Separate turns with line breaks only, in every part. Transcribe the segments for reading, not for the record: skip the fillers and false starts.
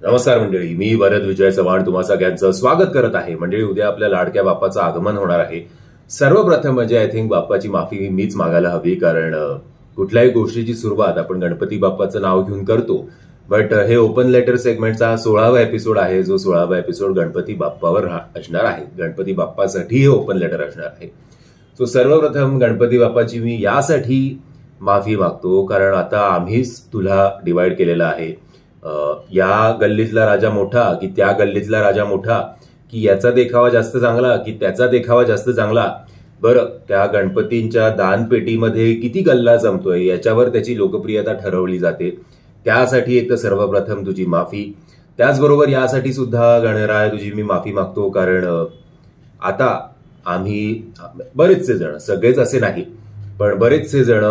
नमस्कार मंडळी, मी वरद विजय चव्हाण तुम्हा सगळ्यांचं स्वागत करत आहे. मंडळी, उद्या आपल्या लाडक्या बाप्पाचं आगमन होणार आहे. सर्वप्रथम म्हणजे आय थिंक बाप्पाची माफी मीच मागायला हवी, कारण कुठल्याही गोष्टीची सुरुवात आपण गणपती बाप्पाचं नाव घेऊन करतो. बट हे ओपन लेटर सेगमेंटचा 16वा एपिसोड आहे, जो 16वा एपिसोड गणपती बाप्पावर असणार आहे. गणपती बाप्पासाठी हे ओपन लेटर असणार आहे. सो सर्वप्रथम गणपती बाप्पाची मी यासाठी माफी मागतो, कारण आता आम्हीच तुला डिवाइड केलेला आहे. या गल्लीतला राजा मोठा की त्या गल्लीतला राजा मोठा, की याचा देखावा जास्त चांगला की त्याचा देखावा जास्त चांगला. बरं, त्या गणपतींच्या दानपेटीमध्ये किती गल्ला जमतोय याच्यावर त्याची लोकप्रियता ठरवली जाते. त्यासाठी एक तर सर्वप्रथम तुझी माफी. त्याचबरोबर यासाठी सुद्धा गणराय तुझी मी माफी मागतो, कारण आता आम्ही बरेचसे जण, सगळेच असे नाही पण बरेचसे जण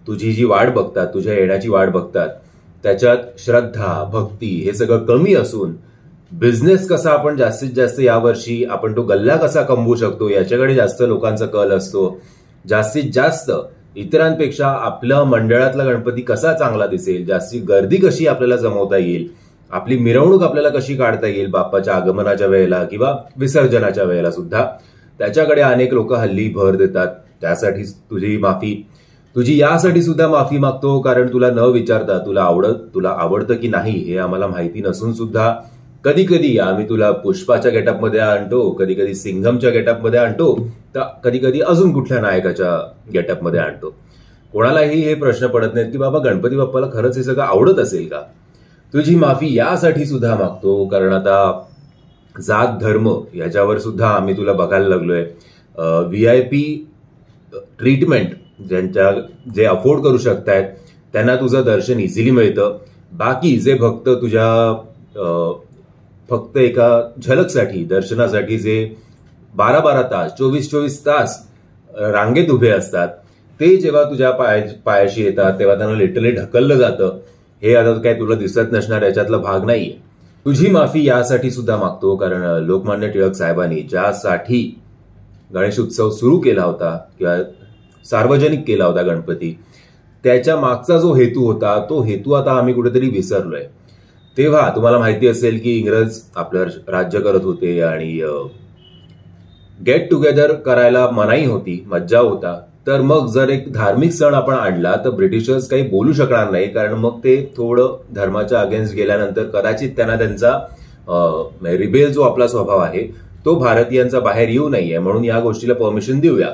तुझी जी वाट बघतात, तुझ्या येण्याची वाट बघतात. त्याच्यात श्रद्धा, भक्ती हे सगळं कमी असून बिझनेस कसा आपण जास्तीत जास्त यावर्षी आपण तो गल्ला कसा कमवू शकतो याच्याकडे जास्त लोकांचा कल असतो. जास्तीत जास्त इतरांपेक्षा आपल्या मंडळातला गणपती कसा चांगला दिसेल, जास्ती गर्दी कशी आपल्याला जमवता येईल, आपली मिरवणूक आपल्याला कशी काढता येईल बाप्पाच्या आगमनाच्या वेळेला किंवा विसर्जनाच्या वेळेला सुद्धा, त्याच्याकडे अनेक लोक हल्ली भर देतात. त्यासाठी तुझी माफी. तुझी यासाठी सुद्धा माफी मागतो, कारण तुला न विचारता तुला आवडतं की नाही हे आम्हाला माहिती नसून सुद्धा कधी कधी आम्ही तुला पुष्पाच्या गेटअपमध्ये आणतो, कधी कधी सिंघमच्या गेटअपमध्ये आणतो, तर कधी कधी अजून कुठल्या नायकाच्या गेटअपमध्ये आणतो. कोणालाही हे प्रश्न पडत नाहीत की बाबा गणपती बाप्पाला खरंच हे सगळं आवडत असेल का. तुझी माफी यासाठी सुद्धा मागतो, कारण आता जात धर्म याच्यावर सुद्धा आम्ही तुला बघायला लागलोय. VIP ट्रीटमेंट जे अफोर्ड करू शकतायत त्यांना तुझं दर्शन इझिली मिळतं. बाकी जे भक्त तुझ्या फक्त एका झलकसाठी, दर्शनासाठी जे 12-12 तास, 24-24 तास रांगेत उभे असतात, ते जेव्हा तुझ्या पायाशी येतात तेव्हा त्यांना लिटरली ढकललं जातं. हे आता काय तुला दिसत नसणार, याच्यातला भाग नाहीये. तुझी माफी यासाठी सुद्धा मागतो, कारण लोकमान्य टिळक साहेबांनी ज्यासाठी गणेश उत्सव सुरू केला होता किंवा सार्वजनिक केला होता गणपती, त्याच्या मागचा जो हेतू होता तो हेतू आता आम्ही कुठेतरी विसरलोय. तेव्हा तुम्हाला माहिती असेल की इंग्रज आपलं राज्य करत होते आणि गेट टुगेदर करायला मनाई होती, मज्जा होता. तर मग जर एक धार्मिक सण आपण आणला तर ब्रिटिशर्स काही बोलू शकणार नाही, कारण मग ते थोडं धर्माच्या अगेन्स्ट गेल्यानंतर कदाचित त्यांना त्यांचा रिबेल जो आपला स्वभाव आहे तो भारतीयांचा बाहेर येऊ नये, म्हणून या गोष्टीला परमिशन देऊया.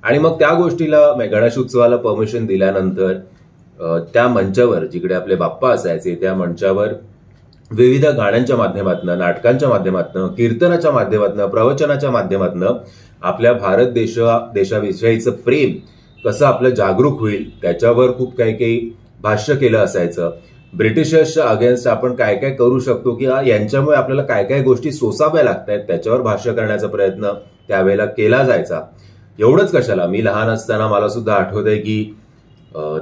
आणि मग त्या गोष्टीला, गणेश उत्सवाला परमिशन दिल्यानंतर त्या मंचावर जिकडे आपले बाप्पा असायचे त्या मंचावर विविध गाण्यांच्या माध्यमातून, नाटकांच्या माध्यमातून, कीर्तनाच्या माध्यमातून, प्रवचनाच्या माध्यमातून आपल्या भारत देशाविषयीचं प्रेम कसं आपलं जागरूक होईल त्याच्यावर खूप काही काही भाष्य केलं असायचं. ब्रिटिशर्सच्या अगेन्स्ट आपण काय काय करू शकतो की यांच्यामुळे आपल्याला काय काय गोष्टी सोसाव्या लागतायत त्याच्यावर भाष्य करण्याचा प्रयत्न त्यावेळेला केला जायचा. एवढंच कशाला, मी लहान असताना मला सुद्धा आठवतंय की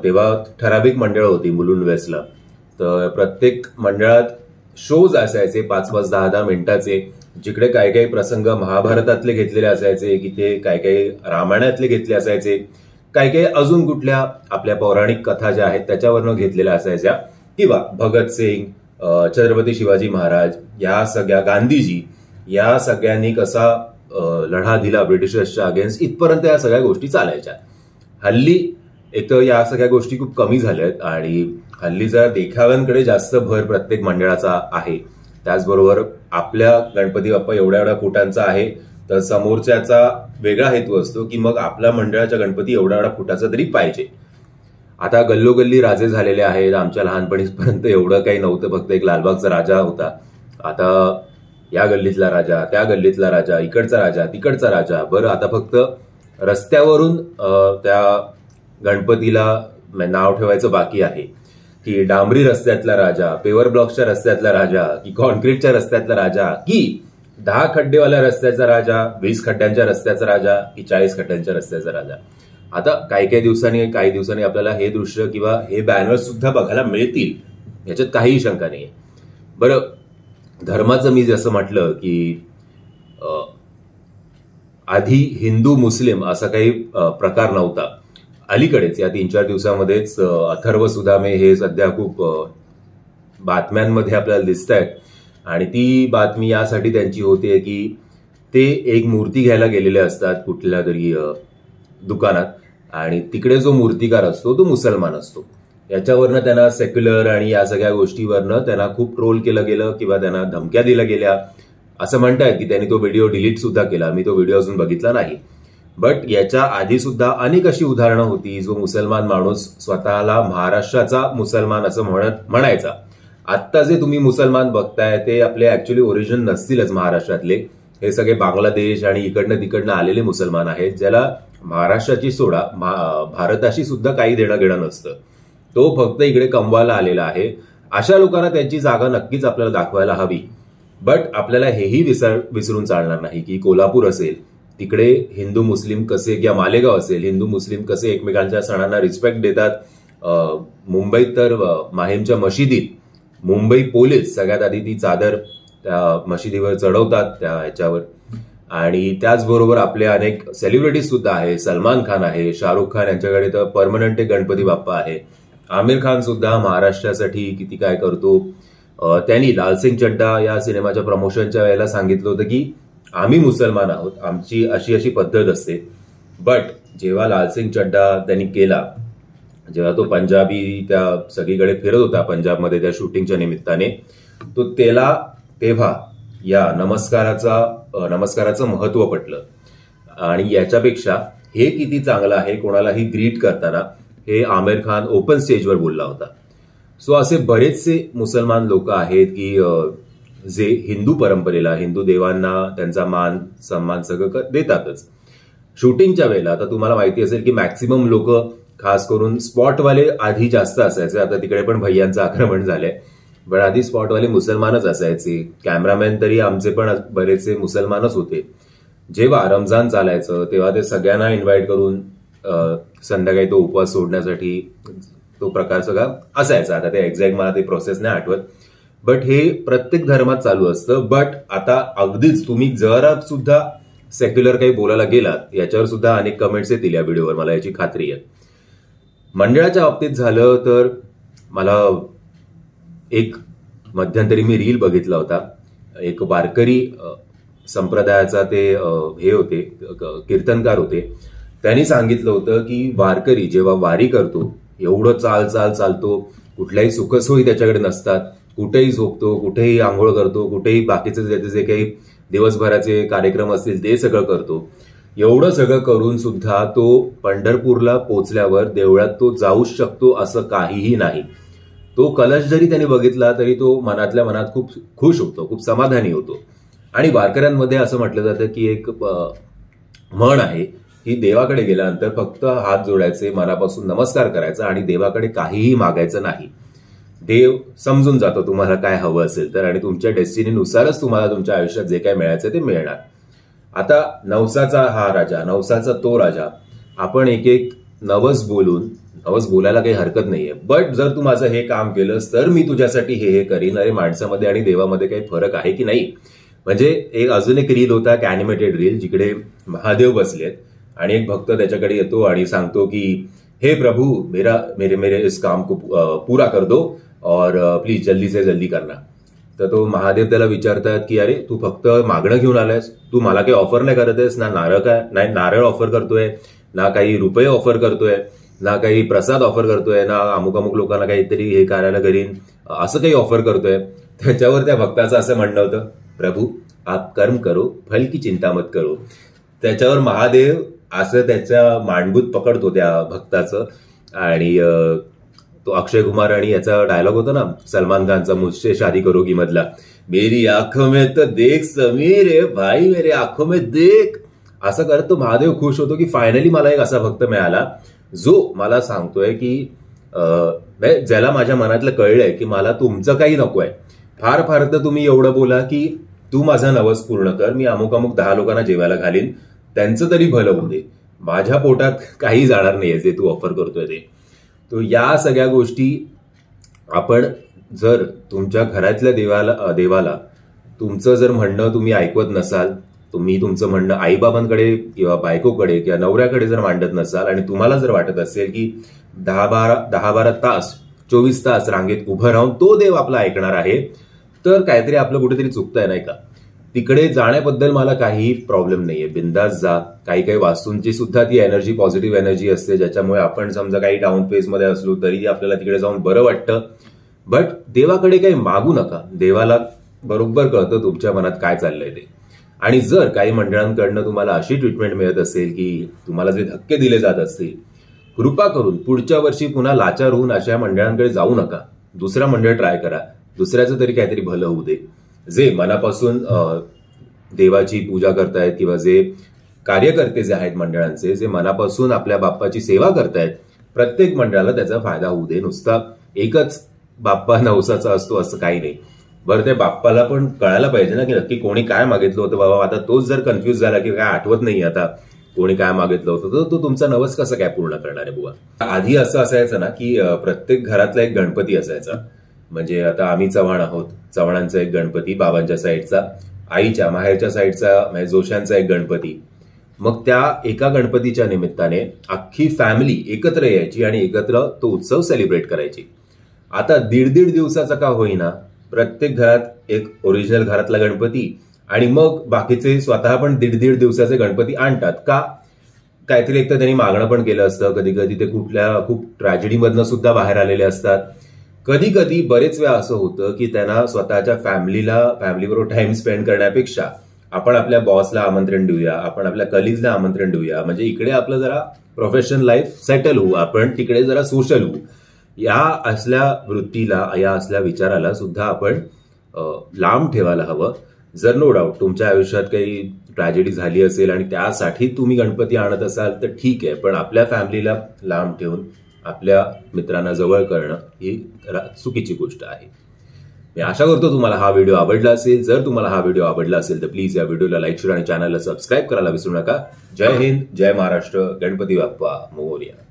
तेव्हा ठराविक मंडळ होती मुलुंड वेस्टला, तर प्रत्येक मंडळात शोज असायचे 5-5, 10-10 मिनिटाचे, जिकडे काही काही प्रसंग महाभारतातले घेतलेले असायचे, की ते काही काही रामायणातले घेतले असायचे, काही काही अजून कुठल्या आपल्या पौराणिक कथा ज्या आहेत त्याच्यावरनं घेतलेल्या असायच्या, किंवा भगतसिंग, छत्रपती शिवाजी महाराज, या सगळ्या, गांधीजी, या सगळ्यांनी कसा लढा दिला ब्रिटिशर्सच्या अगेन्स्ट, इथपर्यंत या सगळ्या गोष्टी चालायच्या. हल्ली एक तर या सगळ्या गोष्टी खूप कमी झाल्यात आणि हल्ली जरा देखाव्यांकडे जास्त भर प्रत्येक मंडळाचा आहे. त्याचबरोबर आपल्या गणपती बाप्पा एवढ्या फुटांचा आहे तर समोरच्याचा वेगळा हेतू असतो की मग आपल्या मंडळाच्या गणपती एवढ्या फुटाचा तरी पाहिजे. आता गल्लोगल्ली राजे झालेले आहेत. आमच्या लहानपणीपर्यंत एवढं काही नव्हतं, फक्त एक लालबागचा राजा होता. आता या गल्लीतला राजा, त्या गल्लीतला राजा, इकडचा राजा, तिकडचा राजा. बरं, आता फक्त रस्त्यावरून त्या गणपतीला नाव ठेवायचं बाकी आहे, की डांबरी रस्त्यातला राजा, पेवर ब्लॉक्सच्या रस्त्यातला राजा, की कॉन्क्रीटच्या रस्त्यातला राजा, की 10 खड्डेवाल्या रस्त्याचा राजा, 20 खड्ड्यांच्या रस्त्याचा राजा, की 40 खड्ड्यांच्या रस्त्याचा राजा. आता काही दिवसांनी आपल्याला हे दृश्य किंवा हे बॅनर सुद्धा बघायला मिळतील, याच्यात काहीही शंका नाहीये. बरं, धर्माचं मी जसं म्हटलं की आधी हिंदू मुस्लिम असा काही प्रकार नव्हता. अलीकडेच या 3-4 दिवसामध्येच अथर्व सुदामे हे सध्या खूप बातम्यांमध्ये आपल्याला दिसत आहेत. आणि ती बातमी यासाठी त्यांची होते की ते एक मूर्ती घ्यायला गेलेले असतात कुठल्या तरी दुकानात, आणि तिकडे जो मूर्तिकार असतो तो मुसलमान असतो. याच्यावरनं त्यांना सेक्युलर आणि या सगळ्या गोष्टीवरनं त्यांना खूप ट्रोल केलं गेलं किंवा त्यांना धमक्या दिल्या गेल्या. असं म्हणतायत की त्यांनी तो व्हिडिओ डिलीट सुद्धा केला. मी तो व्हिडिओ अजून बघितला नाही. बट याच्या आधी सुद्धा अनेक अशी उदाहरणं होती जो मुसलमान माणूस स्वतःला महाराष्ट्राचा मुसलमान असं म्हणायचा. आत्ता जे तुम्ही मुसलमान बघताय ते आपले ऍक्च्युली ओरिजिन नसतीलच महाराष्ट्रातले. हे सगळे बांगलादेश आणि इकडनं तिकडनं आलेले मुसलमान आहेत, ज्याला महाराष्ट्राची सोडा भारताशी सुद्धा काही देणं घेणं नसतं. तो फक्त इकडे कमवायला आलेला आहे. अशा लोकांना त्यांची जागा नक्कीच आपल्याला दाखवायला हवी. बट आपल्याला हेही विसरून चालणार नाही की कोल्हापूर असेल तिकडे हिंदू मुस्लिम कसे, किंवा मालेगाव असेल हिंदू मुस्लिम कसे एकमेकांच्या सणांना रिस्पेक्ट देतात. मुंबईत तर माहीमच्या मशिदीत मुंबई पोलीस सगळ्यात आधी ती चादर त्या मशिदीवर चढवतात त्या ह्याच्यावर. आणि त्याचबरोबर आपले अनेक सेलिब्रिटीज सुद्धा आहे. सलमान खान आहे, शाहरुख खान यांच्याकडे तर परमनंट गणपती बाप्पा आहे. आमिर खान सुद्धा महाराष्ट्रासाठी किती काय करतो. त्यांनी लालसिंग चड्डा या सिनेमाच्या प्रमोशनच्या वेळेला सांगितलं होतं की आम्ही मुसलमान आहोत, आमची अशी अशी पद्धत असते. बट जेव्हा लालसिंग चड्डा त्यांनी केला, जेव्हा तो पंजाबी त्या सगळीकडे फिरत होता पंजाबमध्ये त्या शूटिंगच्या निमित्ताने, तो त्याला तेव्हा या नमस्काराचं महत्व पटलं. आणि याच्यापेक्षा हे किती चांगलं आहे कोणालाही ग्रीट करताना, हे आमिर खान ओपन स्टेजवर बोलला होता. सो असे बरेचसे मुसलमान लोक आहेत की जे हिंदू परंपरेला, हिंदू देवांना त्यांचा मान सन्मान सगळं देतातच. शूटिंगच्या वेळेला आता तुम्हाला माहिती असेल की मॅक्सिमम लोक, खास करून स्पॉटवाले आधी जास्त असायचे, आता तिकडे पण भैयांचं आक्रमण झालंय, पण आधी स्पॉटवाले मुसलमानच असायचे. कॅमेरामॅन तरी आमचे पण बरेचसे मुसलमानच होते. जेव्हा रमजान चालायचं तेव्हा ते सगळ्यांना इन्व्हाइट करून संध्याकाळी तो उपवास सोडण्यासाठी तो प्रकार सगळा असायचा. आता ते एक्झॅक्ट मला ते प्रोसेस नाही आठवत, बट हे प्रत्येक धर्मात चालू असतं. बट आता अगदीच तुम्ही जरा सुद्धा सेक्युलर काही बोलायला गेलात, याच्यावर सुद्धा अनेक कमेंट्स येतील या व्हिडिओवर, मला याची खात्री आहे. मंडळाच्या बाबतीत झालं तर मला एक मध्यंतरी मी रील बघितला होता. एक वारकरी संप्रदायाचा ते हे होते, कीर्तनकार होते. त्यांनी सांगितलं होतं की वारकरी जेव्हा वारी करतो, एवढं चालतो, कुठल्याही सुखसोयी त्याच्याकडे नसतात, कुठेही झोपतो, कुठेही आंघोळ करतो, कुठेही बाकीचे त्याचे जे काही दिवसभराचे कार्यक्रम असतील ते सगळं करतो. एवढं सगळं करून सुद्धा तो पंढरपूरला पोचल्यावर देवळात तो जाऊच शकतो असं काहीही नाही. तो कलश जरी त्याने बघितला तरी तो मनातल्या मनात खूप खुश होतो, खूप समाधानी होतो. आणि वारकऱ्यांमध्ये असं म्हटलं जातं की एक म्हण आहे की देवाकडे गेल्यानंतर फक्त हात जोडायचे, मनापासून नमस्कार करायचा आणि देवाकडे काहीही मागायचं नाही. देव समजून जातो तुम्हाला काय हवं असेल तर, आणि तुमच्या डेस्टिनीनुसारच तुम्हाला तुमच्या आयुष्यात जे काय मिळायचं ते मिळणार. आता नवसाचा हा राजा, नवसाचा तो राजा, आपण एक एक नवस बोलायला काही हरकत नाहीये. बट जर तू माझं हे काम केलंस तर मी तुझ्यासाठी हे करीन. अरे माणसामध्ये आणि देवामध्ये काही फरक आहे की नाही. म्हणजे एक अजून एक रील होता, अॅनिमेटेड रील, जिकडे महादेव बसलेत आणि एक भक्त त्याच्याकडे येतो आणि सांगतो की हे प्रभू मेरे इस काम को पूरा कर दो और प्लीज जल्दी से जल्दी करना. तर तो महादेव त्याला विचारतात की अरे तू फक्त मागणं घेऊन आलायस, तू मला काही ऑफर नाही करत आहेस, ना नारळ ऑफर करतोय, ना काही रुपये ऑफर करतोय, ना काही प्रसाद ऑफर करतोय, ना अमुक लोकांना काहीतरी हे करायला करीन असं काही ऑफर करतोय. त्याच्यावर त्या भक्ताचं असं म्हणणं होतं, प्रभू आप कर्म करो, फल की चिंता मत करो. त्याच्यावर महादेव असं त्याच्या मांडगूत पकडतो त्या भक्ताचं. आणि तो अक्षय कुमार आणि याचा डायलॉग होता ना सलमान खानचा, मुझसे शादी करोगी मधला, मेरी आंखों में तो देख समीर भाई मेरे आंखों में देख, असं करत तो महादेव खुश होतो की फायनली मला एक असा भक्त मिळाला जो मला सांगतोय की ज्याला माझ्या मनातलं कळलंय की मला तुमचं काही नकोय, फार तर तुम्ही एवढं बोला की तू माझा नवस पूर्ण कर, मी अमुक 10 लोकांना जेवायला घालीन, त्यांचं तरी भलं होऊ दे, माझ्या पोटात काही जाणार नाहीये जे तू ऑफर करतोय ते. तो या सगळ्या गोष्टी आपण जर तुमच्या घरातल्या देवाला तुमचं जर म्हणणं तुम्ही ऐकवत नसाल, तुम्ही तुमचं म्हणणं आईबाबांकडे किंवा बायकोकडे किंवा नवऱ्याकडे जर मांडत नसाल, आणि तुम्हाला जर वाटत असेल की 10-12 तास 24 तास रांगेत उभं राहून तो देव आपला ऐकणार आहे, तर काहीतरी आपलं कुठेतरी चुकतंय नाही का? तिकडे जाण्याबद्दल मला काही प्रॉब्लेम नाहीये, बिंदास जा. काही काही वास्तूंची सुद्धा ती एनर्जी पॉझिटिव्ह एनर्जी असते, ज्याच्यामुळे आपण समजा काही डाऊन फेज मध्ये असलो तरी आपल्याला तिकडे जाऊन बरं वाटतं. बट देवाकडे काही मागू नका. देवाला बरोबर कळतं तुमच्या मनात काय चाललंय ते. आणि जर काही मंडळांकडनं तुम्हाला अशी ट्रीटमेंट मिळत असेल की तुम्हाला जे धक्के दिले जात असतील, कृपा करून पुढच्या वर्षी पुन्हा लाचार होऊन अशा मंडळांकडे जाऊ नका. दुसरा मंडळ ट्राय करा, दुसऱ्याचं तरी काहीतरी भलं होऊ दे. जे मनापासून देवाची पूजा करतायत किंवा जे कार्यकर्ते जे आहेत मंडळांचे, जे मनापासून आपल्या बाप्पाची सेवा करतायत, प्रत्येक मंडळाला त्याचा फायदा होऊ दे. नुसता एकच बाप्पा नवसाचा असतो असं काही नाही. बरं, त्या बाप्पाला पण कळायला पाहिजे ना की नक्की कोणी काय मागितलं होतं बाबा. आता तोच जर कन्फ्युज झाला की काय आठवत नाही आता कोणी काय मागितलं होतं, तर तो तुमचा नवस कसं काय पूर्ण करणार आहे बुवा. आधी असं असायचं ना की प्रत्येक घरातला एक गणपती असायचा. म्हणजे आता आम्ही चव्हाण आहोत, चव्हाणांचा एक गणपती, बाबांच्या साईडचा, आईच्या माहेरच्या साईडचा म्हणजे जोशांचा एक गणपती. मग त्या एका गणपतीच्या निमित्ताने अख्खी फॅमिली एकत्र यायची आणि एकत्र तो उत्सव सेलिब्रेट करायची. आता 1.5 दिवसाचा का होईना प्रत्येक घरात एक ओरिजिनल घरातला गणपती आणि मग बाकीचे स्वतः पण 1.5 दिवसाचे गणपती आणतात. का? काहीतरी एक तर त्यांनी मागणं पण केलं असतं. कधी कधी ते कुठल्या खूप ट्रॅजेडीमधनं सुद्धा बाहेर आलेले असतात. कधी कधी बरेच वेळा असं होतं की त्यांना स्वतःच्या फॅमिलीबरोबर टाइम स्पेंड करण्यापेक्षा आपण आपल्या बॉसला आमंत्रण देऊया, आपण आपल्या कलिग्सला आमंत्रण देऊया, म्हणजे इकडे आपलं जरा प्रोफेशनल लाईफ सेटल होऊ, आपण तिकडे जरा सोशल होऊ. या असल्या वृत्तीला, या असल्या विचाराला सुद्धा आपण लांब ठेवायला हवं. जर नो डाऊट तुमच्या आयुष्यात काही ट्रॅजेडी झाली असेल आणि त्यासाठी तुम्ही गणपती आणत असाल तर ठीक आहे, पण आपल्या फॅमिलीला लांब ठेवून आपल्या मित्रांना जवळ करणं ही चुकीची गोष्ट आहे. मी आशा करतो तुम्हाला हा व्हिडिओ आवडला असेल. जर तुम्हाला हा व्हिडिओ आवडला असेल तर प्लीज या व्हिडिओला लाईक शेअर आणि चॅनलला सबस्क्राईब करायला विसरू नका. जय हिंद, जय महाराष्ट्र, गणपती बाप्पा मोरया.